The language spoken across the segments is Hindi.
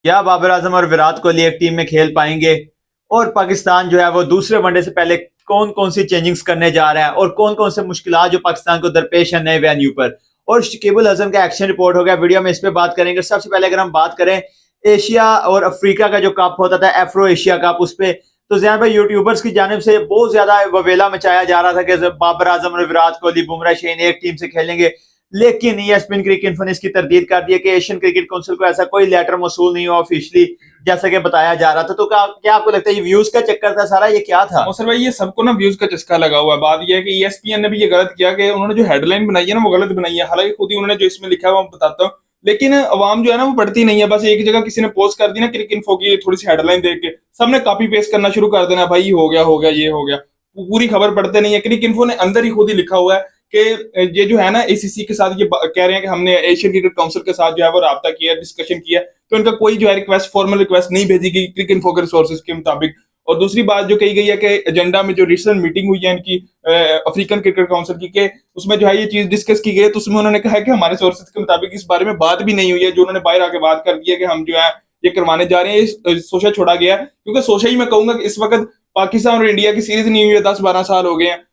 क्या बाबर आजम और विराट कोहली एक टीम में खेल पाएंगे? और पाकिस्तान जो है वो दूसरे वनडे से पहले कौन कौन सी चेंजिंग्स करने जा रहा है और कौन कौन से मुश्किलात जो पाकिस्तान को दरपेश है नए वेन्यू पर। और शकीबुल हसन का एक्शन रिपोर्ट हो गया, वीडियो में इस पे बात करेंगे। सबसे पहले अगर हम बात करें एशिया और अफ्रीका का जो कप होता था, एफ्रो एशिया कप, उस पे तो जैन भाई यूट्यूबर्स की जानिब से बहुत ज्यादा ववेला मचाया जा रहा था कि बाबर आजम और विराट कोहली, बुमराह, शाहीन एक टीम से खेलेंगे। लेकिन ईएसपीएन क्रिकेट इन्फो ने इसकी तरदीद कर दी है कि एशियन क्रिकेट काउंसिल को ऐसा कोई लेटर मौसूल नहीं हुआ ऑफिशियली, जैसा कि बताया जा रहा था। तो क्या आपको लगता है ये व्यूज का चक्कर था सारा, ये क्या था? मौसर भाई, ये सबको ना व्यूज का चस्का लगा हुआ है। बात ये है कि ईएसपीएन ने भी ये गलत किया कि उन्होंने जो हेडलाइन बनाई है ना वो गलत बनाई है। हालांकि खुद ही उन्होंने जो इसमें लिखा है वो मैं बताता हूँ, लेकिन अवाम जो है ना वो पढ़ती नहीं है। बस एक जगह किसी ने पोस्ट कर दी ना क्रिक इन्फो की थोड़ी सी हेडलाइन देख के सबने कॉपी पेस्ट करना शुरू कर देना, भाई हो गया ये हो गया। पूरी खबर पढ़ते नहीं है। क्रिक इन्फो ने अंदर ही खुद ही लिखा हुआ है कि ये जो है ना एसीसी के साथ ये कह रहे हैं कि हमने एशियन क्रिकेट काउंसिल के साथ जो है वो राब्ता किया, डिस्कशन किया, तो इनका कोई जो है रिक्वेस्ट, फॉर्मल रिक्वेस्ट नहीं भेजी गई क्रिक इन्फो के रिसोर्सेज के मुताबिक। और दूसरी बात जो कही गई है कि एजेंडा में जो रिसेंट मीटिंग हुई है इनकी अफ्रीकन क्रिकेट काउंसिल की, के उसमें जो है ये चीज डिस्कस की गई है, तो उसमें उन्होंने कहा है कि हमारे सोर्सेज के मुताबिक इस बारे में बात भी नहीं हुई है। जो उन्होंने बाहर आके बात कर दी है कि हम जो है ये करवाने जा रहे हैं, ये सोचा छोड़ा गया है। क्योंकि सोचा ही मैं कहूंगा कि इस वक्त पाकिस्तान और इंडिया की सीरीज नहीं हुई है, 10-12 साल हो गए हैं।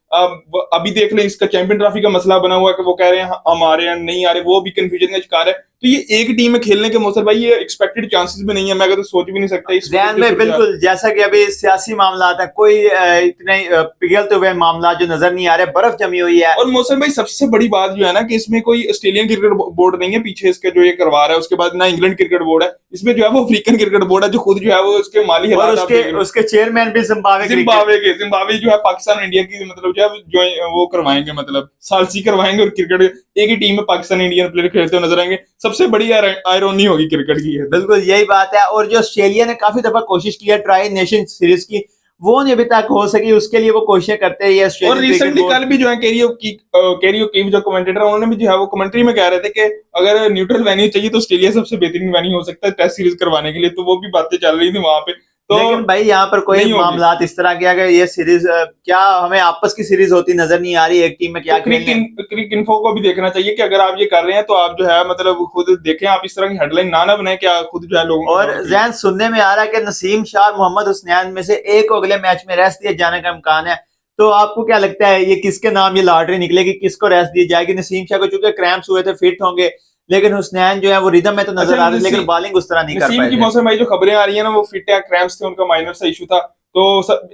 अभी देख लें, इसका चैंपियन ट्रॉफी का मसला बना हुआ है कि वो कह रहे हैं हम आ रहे हैं, नहीं आ रहे, वो भी कंफ्यूजन का शिकार है। तो ये एक टीम में खेलने के मौसर भाई ये एक्सपेक्टेड चांसेस भी नहीं है। मैं अगर तो सोच भी नहीं सकता इस जैन में बिल्कुल, जैसा कि अभी सियासी मामला है, कोई इतने पिघलते हुए मामला जो नजर नहीं आ रहे, बर्फ जमी हुई है। और मौसम भाई सबसे बड़ी बात जो है ना कि इसमें कोई ऑस्ट्रेलियन क्रिकेट बोर्ड नहीं है पीछे इसके जो ये करवा रहा है। उसके बाद ना इंग्लैंड क्रिकेट बोर्ड है, इसमें जो है वो अफ्रीकन क्रिकेट बोर्ड है जो खुद जो है वो उसके माली और हालात उसके चेयरमैन भी जिम्बाब्वे जो है पाकिस्तान और इंडिया की मतलब जो है जो वो करवाएंगे, मतलब सालसी करवाएंगे। और क्रिकेट एक ही टीम में पाकिस्तान इंडियन प्लेयर खेलते हुए नजर आएंगे। सबसे बड़ी आयरनी होगी क्रिकेट की। बिल्कुल यही बात है। और जो ऑस्ट्रेलिया ने काफी दफा कोशिश की है ट्राई नेशन सीरीज की, वो नहीं अभी तक हो सकी, उसके लिए वो कोशिशें करते हैं ये और ऑस्ट्रेलियन क्रिकेट रिसेंटली बोर्ड। कल भी जो है कैरियो कीफ जो कमेंटेटर है उन्होंने भी जो है वो कमेंट्री में कह रहे थे कि अगर न्यूट्रल वेन्यू चाहिए तो ऑस्ट्रेलिया सबसे बेहतरीन वेन्यू हो सकता है टेस्ट सीरीज करवाने के लिए। तो वो भी बातें चल रही थी वहां पे। तो लेकिन भाई यहाँ पर कोई नहीं होगी। मामला इस तरह किया गया, ये सीरीज क्या हमें आपस की सीरीज होती नजर नहीं आ रही, एक टीम में तो क्या खेलने। क्रिक इन्फो को भी देखना चाहिए कि अगर आप ये कर रहे हैं तो आप जो है मतलब खुद देखें, आप इस तरह की हेडलाइन ना बनाए कि आप खुद जो है लोगों को और जैन सुनने में आ रहा है कि नसीम शाह, मोहम्मद हुसनैन में से एक को अगले मैच में रेस्ट दिए जाने का इम्कान है। तो आपको क्या लगता है ये किसके नाम ये लॉटरी निकलेगी, किसको रेस्ट दी जाएगी? नसीम शाह को चूंकि क्रैम्प्स हुए थे, फिट होंगे, लेकिन हुसनैन जो है वो रिदम में तो नजर आ रहे, लेकिन बॉलिंग उस तरह नहीं कर नसीम पाए की थे। मौसम भाई जो खबरें आ रही है ना वो फिट है, क्रैम्प्स थे, उनका माइनर सा इशू था। तो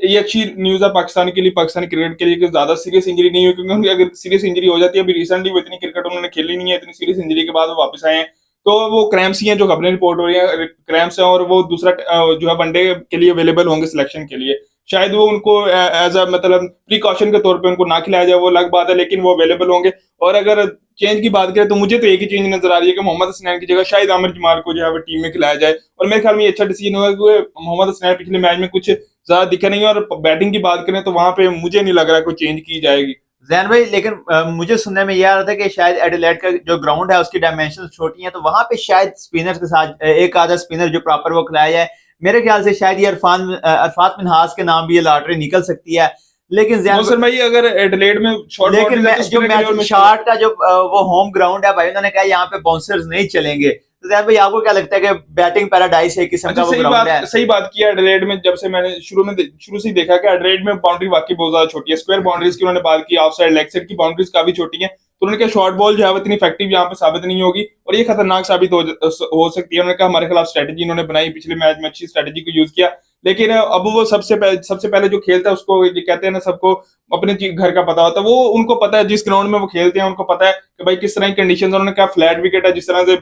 ये अच्छी न्यूज है पाकिस्तान के लिए, पाकिस्तानी क्रिकेट के लिए कि ज्यादा सीरियस इंजरी नहीं हुई। क्योंकि अगर सीरियस इंजरी हो जाती है, अभी रिसेंटली वो इतनी क्रिकेट उन्होंने खेली नहीं है, इतनी सीरियस इंजरी के बाद वो वापस आए हैं। तो वो क्रैम्प्स ही हैं जो खबरें रिपोर्ट हो रही है, क्रैम्प्स है। और वो दूसरा जो है वनडे के लिए अवेलेबल होंगे सिलेक्शन के लिए। शायद वो उनको एज अ मतलब प्रिकॉशन के तौर पे उनको ना खिलाया जाए, वो अलग बात है, लेकिन वो अवेलेबल होंगे। और अगर चेंज की बात करें तो मुझे तो एक ही चेंज नजर आ रही है कि मोहम्मद हसनैन की जगह शायद आमिर जमाल को जो है वो टीम में खिलाया जाए। और मेरे ख्याल में ये अच्छा डिसीजन होगा क्योंकि मोहम्मद हसनैन पिछले मैच में कुछ ज्यादा दिखे नहीं। और बैटिंग की बात करें तो वहां पे मुझे नहीं लग रहा कोई चेंज की जाएगी। जैन भाई, लेकिन मुझे सुनने में ये आ रहा था कि शायद एडिलेड का जो ग्राउंड है उसकी डायमेंशन छोटी है, तो वहां पे शायद स्पिनर के साथ एक आधा स्पिनर जो प्रॉपर वो खिलाया जाए। मेरे ख्याल से शायद ये अरफात मिनहास के नाम भी ये लॉटरी निकल सकती है। लेकिन जैन मौसर भाई अगर एडिलेड में शॉर्ट लेकिन बाउंड्रीज है तो जो स्पिनर के लिए मैच और मुश्किल है। शॉट का जो वो होम ग्राउंड है भाई, उन्होंने कहा यहाँ पे बाउंसर्स नहीं चलेंगे। तो जैन भाई आपको क्या लगता है कि बैटिंग पैराडाइस है, किस्म अच्छा, का वो ग्राउंड है? सही बात की एडिलेड में। जब से मैंने शुरू से ही देखा कि एडिलेड में बाउंड्री वाकई बहुत ज्यादा छोटी है। स्क्वायर बाउंड्रीज की उन्होंने बात की, ऑफ साइड लेग साइड की बाउंड्रीज काफी छोटी है। तो उन्होंने कहा शॉर्ट बॉल जो है वो इतनी इफेक्टिव यहाँ पे साबित नहीं होगी और ये खतरनाक साबित हो सकती है। उन्होंने कहा हमारे खिलाफ स्ट्रेटेजी इन्होंने बनाई, पिछले मैच में अच्छी स्ट्रेटेजी को यूज किया। लेकिन अब वो सबसे पहले जो खेलता है उसको ये कहते हैं ना, सबको अपने घर का पता होता है। वो उनको पता है जिस ग्राउंड में वो खेलते हैं, उनको पता है कि भाई किस तरह की कंडीशन। उन्होंने कहा फ्लैट विकेट है, जिस तरह से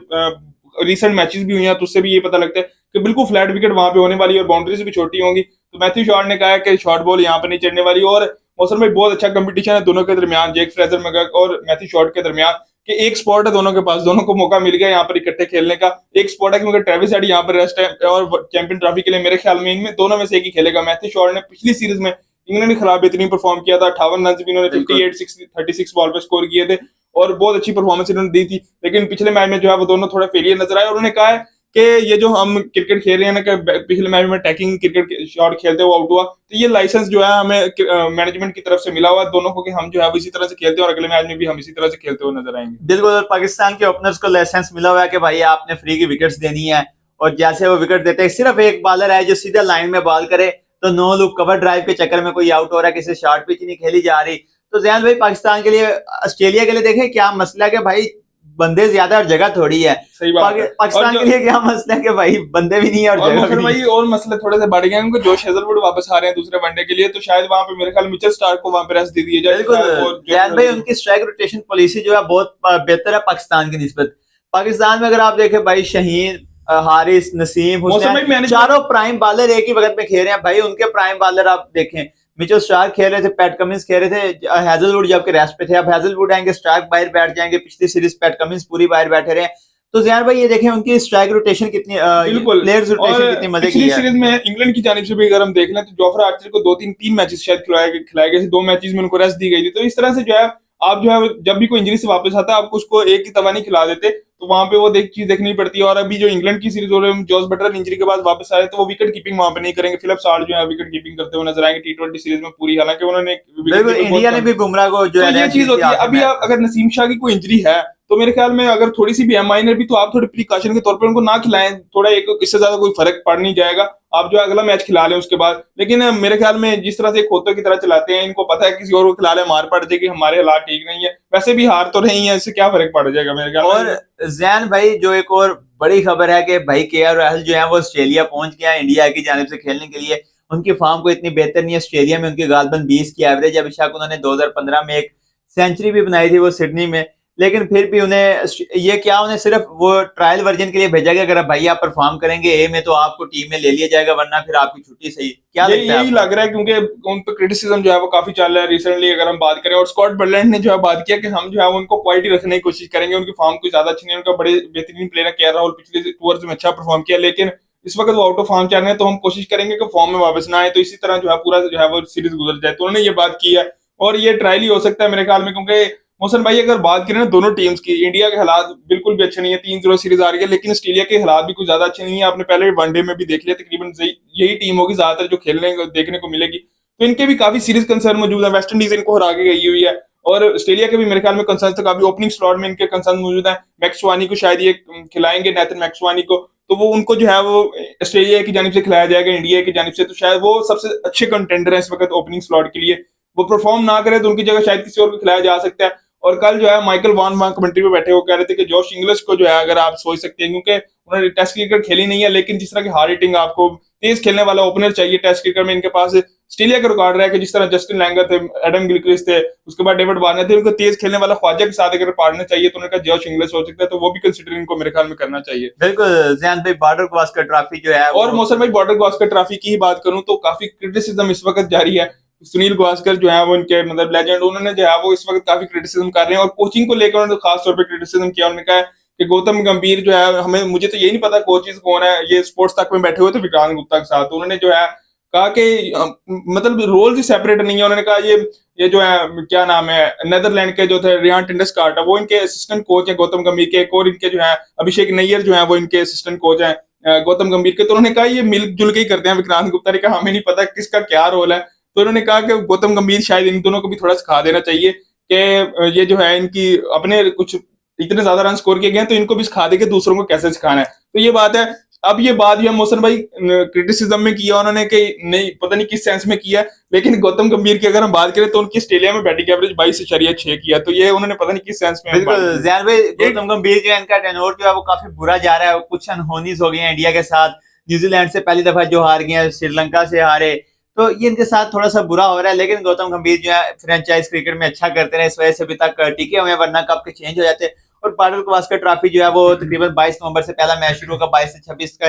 रिसेंट मैचेस भी हुई हैं तो उससे भी ये पता लगता है कि बिल्कुल फ्लैट विकेट वहां पे होने वाली है और बाउंड्रीज भी छोटी होंगी। तो मैथ्यू शॉर्ट ने कहा है कि शॉर्ट बॉल यहाँ पे नहीं चढ़ने वाली। और मौसम में बहुत अच्छा कंपटीशन है दोनों के दरमियान, जेक फ्रेजर मैकगर्क और मैथ्यू शॉर्ट के दरमियान, कि एक स्पॉट है दोनों के पास, दोनों को मौका मिल गया यहाँ पर इकट्ठे खेलने का। एक स्पॉट है क्योंकि ट्रेविस हेड यहाँ पर रेस्ट है और चैंपियन ट्रॉफी के लिए मेरे ख्याल में इनमें दोनों में से एक ही खेलेगा। मैथ्यू शॉर्ट ने पिछली सीरीज में इंग्लैंड के खिलाफ बेहतरीन परफॉर्म किया था, 58 रन भी इन्होंने 36 बॉल पे स्कोर किए थे और बहुत अच्छी परफॉर्मेंस इन्होंने दी थी। लेकिन पिछले मैच में जो है वो दोनों थोड़ा फेलियर नजर आए। और उन्होंने कहा है कि ये जो हम क्रिकेट खेल रहे हैं ना, कि पिछले मैच में टैकिंग क्रिकेट शॉट खेलते हुए आउट हुआ, तो ये लाइसेंस जो है हमें मैनेजमेंट की तरफ से मिला हुआ है दोनों को कि हम जो है इसी तरह से खेलते हैं और अगले मैच में भी हम इसी तरह से खेलते हुए नजर आएंगे। बिल्कुल, पाकिस्तान के ओपनर्स को लाइसेंस मिला हुआ है कि भाई आपने फ्री की विकेट्स देनी है और जैसे वो विकेट देते हैं, सिर्फ एक बॉलर है जो सीधा लाइन में बॉल करे तो नो लुक कवर ड्राइव के चक्कर में कोई आउट हो रहा है, किसी शॉर्ट पिच नहीं खेली जा रही। तो जैन भाई पाकिस्तान के लिए, ऑस्ट्रेलिया के लिए देखें क्या मसला है कि भाई बंदे ज्यादा और जगह थोड़ी है। सही बात है। पाकिस्तान के लिए क्या मसला है कि भाई बंदे भी नहीं है और जगह भी नहीं भाई और मसले थोड़े से बढ़ गए हैं, उनको जोश हेजलवुड वापस आ रहे हैं दूसरे वनडे के लिए, तो शायद वहां पे मेरे ख्याल मिचेल स्टार्क को वहां पे रेस्ट दे दिया जाए। बिल्कुल जैन भाई, उनकी स्ट्राइक रोटेशन पॉलिसी जो है बहुत बेहतर है पाकिस्तान की निस्बत। पाकिस्तान में अगर आप देखें भाई शहीन, हारिस, नसीम, हुसैन, चारों प्राइम बॉलर एक ही वक्त में खेल रहे हैं भाई। उनके प्राइम बॉलर आप देखें, मिचेल स्टार्क खेल रहे थे, पैट कमिंस खेल रहे थे, हेजलवुड जबकि रेस्ट पे थे। अब हेजलवुड आएंगे, स्टार्क बाहर बैठ जाएंगे। पिछली सीरीज पैट कमिंस पूरी बाहर बैठे रहे। तो ज़ियान भाई ये देखें उनकी स्ट्राइक रोटेशन कितनी, प्लेयर्स रोटेशन कितनी मजे की है। सीरीज में इंग्लैंड की जानिब से भी अगर हम देख लें तो जोफ्रा आर्चर को 2-3 मैचेस शायद खिलाए गए थे, 2 मैचेस में उनको रेस्ट दी गई थी। तो इस तरह से जो है आप जो है जब भी कोई इंजरी से वापस आता है आपको उसको एक ही तवा नहीं खिला देते, तो वहां पे वो चीज देखनी पड़ती है। और अभी जो इंग्लैंड की सीरीज हो रही है, जॉस बटलर इंजरी के बाद वापस आए तो वो विकेट कीपिंग वहां पे नहीं करेंगे। फिलिप्स हार्ट जो है विकेट कीपिंग करते हुए नजर आएंगे T20 सीरीज में पूरी, हालांकि उन्होंने इंडिया ने भी बुमराह को जो है ये चीज होती है। अभी आप अगर नसीम शाह की कोई इंजरी है तो मेरे ख्याल में अगर थोड़ी सी भी है माइनर भी, तो आप थोड़ी प्रिकॉशन के तौर पर उनको ना खिलाएं, थोड़ा एक इससे ज्यादा कोई फर्क पड़ नहीं जाएगा। आप जो अगला मैच खिला लें उसके बाद। लेकिन मेरे ख्याल में जिस तरह से खोतों की तरह चलाते हैं, इनको पता है किसी और को खिला ले मार पड़ जाएगी, हमारे हालात ठीक नहीं है, वैसे भी हार तो रही है, इससे क्या फर्क पड़ जाएगा मेरे ख्याल में। और जैन भाई जो एक और बड़ी खबर है कि भाई KL राहुल जो है वो ऑस्ट्रेलिया पहुंच गया इंडिया की जानिब से खेलने के लिए। उनकी फॉर्म को इतनी बेहतर नहीं है, ऑस्ट्रेलिया में उनकी गालबन 20 की एवरेज है। बेशक उन्होंने 2015 में एक सेंचुरी भी बनाई थी वो सिडनी में, लेकिन फिर भी उन्हें सिर्फ वो ट्रायल वर्जन के लिए भेजा गया। अगर भाई आप परफॉर्म करेंगे ए में तो आपको टीम में ले लिया जाएगा, वरना फिर आपकी छुट्टी सही। क्या यही लग रहा है, क्योंकि उन पर क्रिटिसिज्म जो है वो काफी चल रहा है रिसेंटली अगर हम बात करें। और स्कॉट बर्लैंड ने जो है बात किया कि हम जो है उनको क्वालिटी रखने की कोशिश करेंगे, उनकी फॉर्म कोई ज्यादा अच्छी नहीं है, उनका बड़े बेहतरीन प्लेयर है KL राहुल, पिछले टूर्स में अच्छा परफॉर्म किया, लेकिन इस वक्त वो आउट ऑफ फॉर्म चल रहे हैं, तो हम कोशिश करेंगे कि फॉर्म में वापस ना आए, तो इसी तरह जो है पूरा जो है वो सीरीज गुजर जाए। तो उन्होंने ये बात की है और ये ट्रायल ही हो सकता है मेरे ख्याल में, क्योंकि मोहसन भाई अगर बात करें ना दोनों टीम्स की, इंडिया के हालात बिल्कुल भी अच्छे नहीं है, 3-0 सीरीज आ रही है, लेकिन ऑस्ट्रेलिया के हालात भी कुछ ज्यादा अच्छे नहीं है। आपने पहले वनडे में भी देख लिया, तकरीबन यही टीम होगी ज्यादातर जो खेलने देखने को मिलेगी, तो इनके भी काफी सीरीज कंसर्न मौजूद है। वेस्ट इंडीज इनको हरा के गई हुई है और ऑस्ट्रेलिया के भी मेरे ख्याल में कंसर्न तो काफी ओपनिंग स्लॉट में इनके कंसर्न मौजूद है। मैक्सवानी को शायद ये खिलाएंगे, नेथन मैक्सवानी को, तो वो उनको जो है वो ऑस्ट्रेलिया की जानिब से खिलाया जाएगा इंडिया की जानिब से, तो शायद वो सबसे अच्छे कंटेंडर है इस वक्त ओपनिंग स्लॉट के लिए। वो परफॉर्म ना करे तो उनकी जगह शायद किसी और को खिलाया जा सकता है। और कल जो है माइकल वॉन वहां कमेंट्री पे बैठे वो कह रहे थे कि जॉश इंग्लिश को जो है अगर आप सोच सकते हैं, क्योंकि उन्होंने टेस्ट क्रिकेट खेली नहीं है, लेकिन जिस तरह की हार्ड हिटिंग आपको तेज खेलने वाला ओपनर चाहिए टेस्ट क्रिकेट में, इनके पास ऑस्ट्रेलिया का रिकॉर्ड रहा है कि जिस तरह जस्टिन लैंगर थे, एडम गिलक्रिस्ट थे, उसके बाद डेविड वार्नर थे, उनको तेज खेलने वाला ख्वाजा के साथ अगर पार्टनर चाहिए तो उन्होंने कहा जॉश इंग्लिश हो सकता है, तो वो भी कंसिडर इनको मेरे ख्याल में करना चाहिए। बिल्कुल ज़ियान भाई, बॉर्डर गवास्कर ट्रॉफी जो है, और मौसम भाई बॉर्डर गवास्कर ट्रॉफी की ही बात करूं तो काफी क्रिटिसिज्म इस वक्त जारी है। सुनील गावस्कर जो है वो इनके मतलब लेजेंड, उन्होंने जो है वो इस वक्त काफी क्रिटिसिज्म कर रहे हैं और कोचिंग को लेकर उन्होंने खास तौर पे क्रिटिसिज्म किया। उन्होंने कहा कि गौतम गंभीर जो है, मुझे तो यही नहीं पता कोचेस कौन है, ये स्पोर्ट्स तक में बैठे हुए थे विक्रांत गुप्ता के साथ, तो उन्होंने जो है कहा कि मतलब रोल ही सेपरेट नहीं है। उन्होंने कहा ये जो है क्या नाम है नेदरलैंड के जो थे रियान टिंडसकार्ट है वो इनके असिस्टेंट कोच है गौतम गंभीर के, एक और इनके जो है अभिषेक नैयर जो है वो इनके असिस्टेंट कोच है गौतम गंभीर के। तो उन्होंने कहा ये मिलजुल के ही करते हैं। विक्रांत गुप्ता ने कहा हमें नहीं पता किसका क्या रोल है, तो उन्होंने कहा कि गौतम गंभीर शायद इन दोनों को भी थोड़ा सिखा देना चाहिए कि ये जो है इनकी अपने कुछ इतने ज्यादा रन स्कोर किए गए तो इनको भी सिखा दे कि दूसरों को कैसे सिखाना है। तो ये बात है। अब ये बात भी हम मोहसन भाई क्रिटिसिज्म में किया उन्होंने कि नहीं पता नहीं किस सेंस में किया, लेकिन गौतम गंभीर की अगर हम बात करें तो उनकी ऑस्ट्रेलिया में बैटिंग एवरेज 22.6 किया, तो ये उन्होंने पता नहीं किस सेंस में। बिल्कुल ज़ियान भाई, गौतम गंभीर जो है इनका टेनोर जो है वो काफी बुरा जा रहा है, कुछ अनहोनीज हो गई है इंडिया के साथ। न्यूजीलैंड से पहली दफा जो हार गए हैं, श्रीलंका से हारे, तो ये इनके साथ थोड़ा सा बुरा हो रहा है। लेकिन गौतम गंभीर जो है फ्रेंचाइज क्रिकेट में अच्छा करते रहे, इस वजह से अभी तक टिके हुए, वरना कब के चेंज हो जाते। और बॉर्डर गवास्कर ट्रॉफी जो है वो तकरीबन 22 नवंबर से पहला मैच शुरू होगा, 22 से 26 का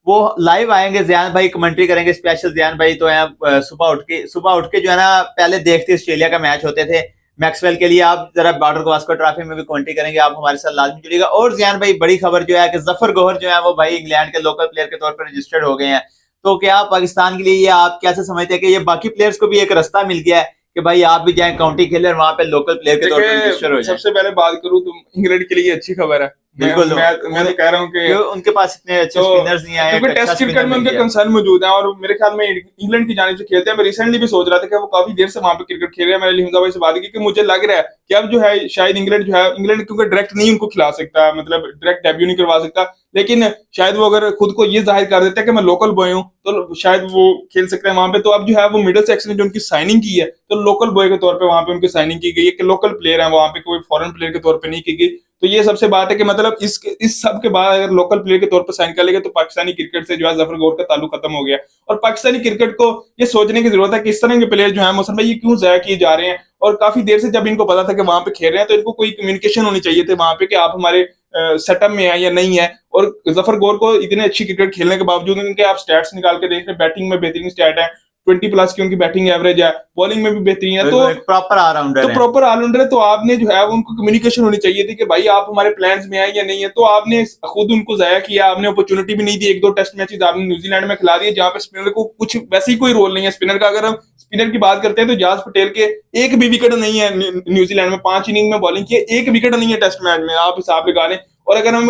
वो लाइव आएंगे, ज़ियान भाई कमेंट्री करेंगे स्पेशल। ज़ियान भाई तो है सुबह उठ के जो है ना पहले देखते ऑस्ट्रेलिया का मैच होते थे मैक्सवेल के लिए। आप जरा बॉर्डर गवास्कर ट्रॉफी में भी कमेंट्री करेंगे, आप हमारे साथ लाजमी जुड़िएगा। और ज़ियान भाई बड़ी खबर जो है कि जफर गौहर जो है वो भाई इंग्लैंड के लोकल प्लेयर के तौर पर रजिस्टर्ड हो गए हैं। तो क्या पाकिस्तान के लिए ये आप कैसे समझते हैं कि ये बाकी प्लेयर्स को भी एक रास्ता मिल गया है कि भाई आप भी जाएं काउंटी खेलें और वहां पे लोकल प्लेयर के तौर पर रजिस्टर हो जाएं? सबसे पहले बात करूं तो इंग्लैंड के लिए अच्छी खबर है बिल्कुल। मैं तो कह रहा हूँ कि उनके पास इतने अच्छे तो स्पिनर्स नहीं आए, क्योंकि टेस्ट क्रिकेट में उनके कंसर्न मौजूद हैं और मेरे ख्याल में इंग्लैंड की जानिब से खेलते हैं। मैं रिसेंटली भी सोच रहा था कि वो काफी देर से वहां पे क्रिकेट खेल रहे हैं। मैंने लिमजा भाई से बात की कि मुझे लग रहा है कि अब जो है शायद इंग्लैंड जो है, इंग्लैंड क्योंकि डायरेक्ट नहीं उनको खिला सकता, मतलब डायरेक्ट डेब्यू नहीं करवा सकता, लेकिन शायद वो अगर खुद को ये जाहिर कर देता है कि मैं लोकल बॉय हूँ तो शायद वो खेल सकते हैं वहां पे। तो अब जो है वो मिडिल सेक्शन में जो उनकी साइनिंग की है तो लोकल बॉय के तौर पे वहां पे उनकी साइनिंग की गई है कि लोकल प्लेयर है वहां पे, कोई फॉरेन प्लेयर के तौर पे नहीं की गई। तो ये सबसे बात है कि मतलब इस सब के बाद अगर लोकल प्लेयर के तौर पर साइन कर लेंगे तो पाकिस्तानी क्रिकेट से जो है जफर गौर का ताल्लुक खत्म हो गया। और पाकिस्तानी क्रिकेट को ये सोचने की जरूरत है कि इस तरह के प्लेयर जो है मोहसन भाई ये क्यों जाया किए जा रहे हैं। और काफी देर से जब इनको पता था कि वहां पे खेल रहे हैं तो इनको कोई कम्युनिकेशन होनी चाहिए थे वहां पे कि आप हमारे सेटअप में है या नहीं है। और जफर गौर को इतने अच्छी क्रिकेट खेलने के बावजूद उनके आप स्टैट्स निकाल के देख रहे हैं, बैटिंग में बेहतरीन स्टैट है, 20+ की उनकी बैटिंग एवरेज है, बॉलिंग में भी बेहतरीन है, तो प्रॉपर ऑलराउंडर है। प्रॉपर ऑलराउंडर है। तो आपने जो है उनको कम्युनिकेशन होनी चाहिए थी कि भाई आप हमारे प्लान्स में आए या नहीं है। तो आपने खुद उनको जाया किया, आपने अपॉर्चुनिटी भी नहीं दी। 1-2 टेस्ट मैचेस आपने न्यूजीलैंड में खिला दिए जहां पे स्पिनर को कुछ वैसे ही कोई रोल नहीं है स्पिनर का। अगर हम स्पिनर की बात करते हैं तो जाज पटेल के एक भी विकेट नहीं है न्यूजीलैंड में, 5 इनिंग में बॉलिंग की है, एक विकेट नहीं है टेस्ट मैच में, आप हिसाब लगा लें। और अगर हम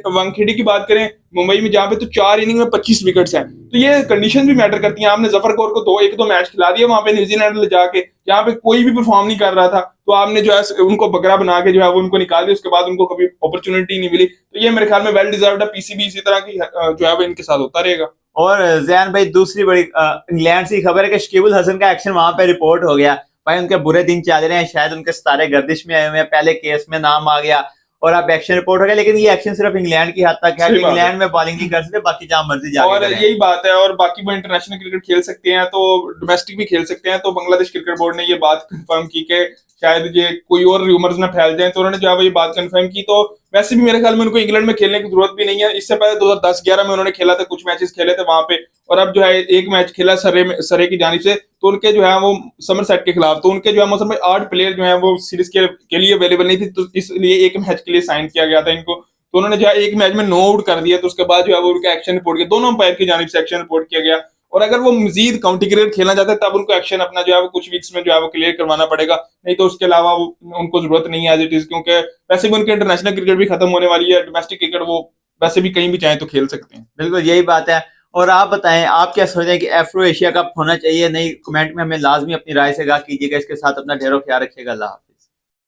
वानखेड़े की बात करें मुंबई में जहां पे तो 4 इनिंग में 25 विकेट्स हैं। तो ये कंडीशन भी मैटर करती हैं। आपने जफर कौर को 1-2 मैच खिला दिया वहां पे न्यूजीलैंड ले जाके जहां पे कोई भी परफॉर्म नहीं कर रहा था, तो आपने जो है उनको बकरा बना के जो है वो उनको निकाल दिया, उसके बाद उनको कभी अपॉर्चुनिटी नहीं मिली। तो ये मेरे ख्याल में वेल डिजर्व्ड है। पीसीबी इसी तरह की जो है वो इनके साथ होता रहेगा। और जैन भाई दूसरी बड़ी इंग्लैंड से खबर है कि शकीबुल हसन का एक्शन वहां पे रिपोर्ट हो गया। भाई उनके बुरे दिन चल रहे हैं, शायद उनके सितारे गर्दिश में आए हुए हैं, पहले केस में नाम आ गया और अब एक्शन रिपोर्ट हो गया। लेकिन ये एक्शन सिर्फ इंग्लैंड की हद तक है कि इंग्लैंड में बॉलिंग नहीं कर सकते, बाकी जहां मर्जी जाके और यही बात है। और बाकी वो इंटरनेशनल क्रिकेट खेल सकते हैं तो डोमेस्टिक भी खेल सकते हैं। तो बांग्लादेश क्रिकेट बोर्ड ने ये बात कंफर्म की कि शायद ये कोई और रूमर्स ना फैल जाए, तो उन्होंने जो है ये बात कंफर्म की। तो वैसे भी मेरे ख्याल में उनको इंग्लैंड में खेलने की जरूरत भी नहीं है। इससे पहले 2010-11 में उन्होंने खेला था, कुछ मैचेस खेले थे वहां पे, और अब जो है एक मैच खेला सरे की जानिब से, तो उनके जो है वो समरसेट के खिलाफ, तो उनके जो है मौसम में 8 प्लेयर जो है वो सीरीज के लिए अवेलेबल नहीं थी, तो इसलिए एक मैच के लिए साइन किया गया था इनको। तो उन्होंने जो है एक मैच में नो आउट कर दिया, तो उसके बाद जो है वो उनका एक्शन रिपोर्ट किया, दोनों अंपायर की जानिब से एक्शन रिपोर्ट किया गया। और अगर वो मजीद काउंटी क्रिकेट खेलना चाहते हैं तब उनको एक्शन अपना जो है वो कुछ वीक्स में जो है वो क्लियर करवाना पड़ेगा, नहीं तो उसके अलावा उनको जरूरत नहीं है एज इट इज, क्योंकि वैसे भी उनके इंटरनेशनल क्रिकेट भी खत्म होने वाली है। डोमेस्टिक क्रिकेट वो वैसे भी कहीं भी चाहे तो खेल सकते हैं। बिल्कुल यही बात है। और आप बताएं, आप क्या सोचते हैं कि एफ्रो एशिया कप होना चाहिए नहीं? कमेंट में हमें लाजमी अपनी राय से आगाह कीजिएगा। इसके साथ अपना ढेरों ख्याल रखिएगा। अल्लाह।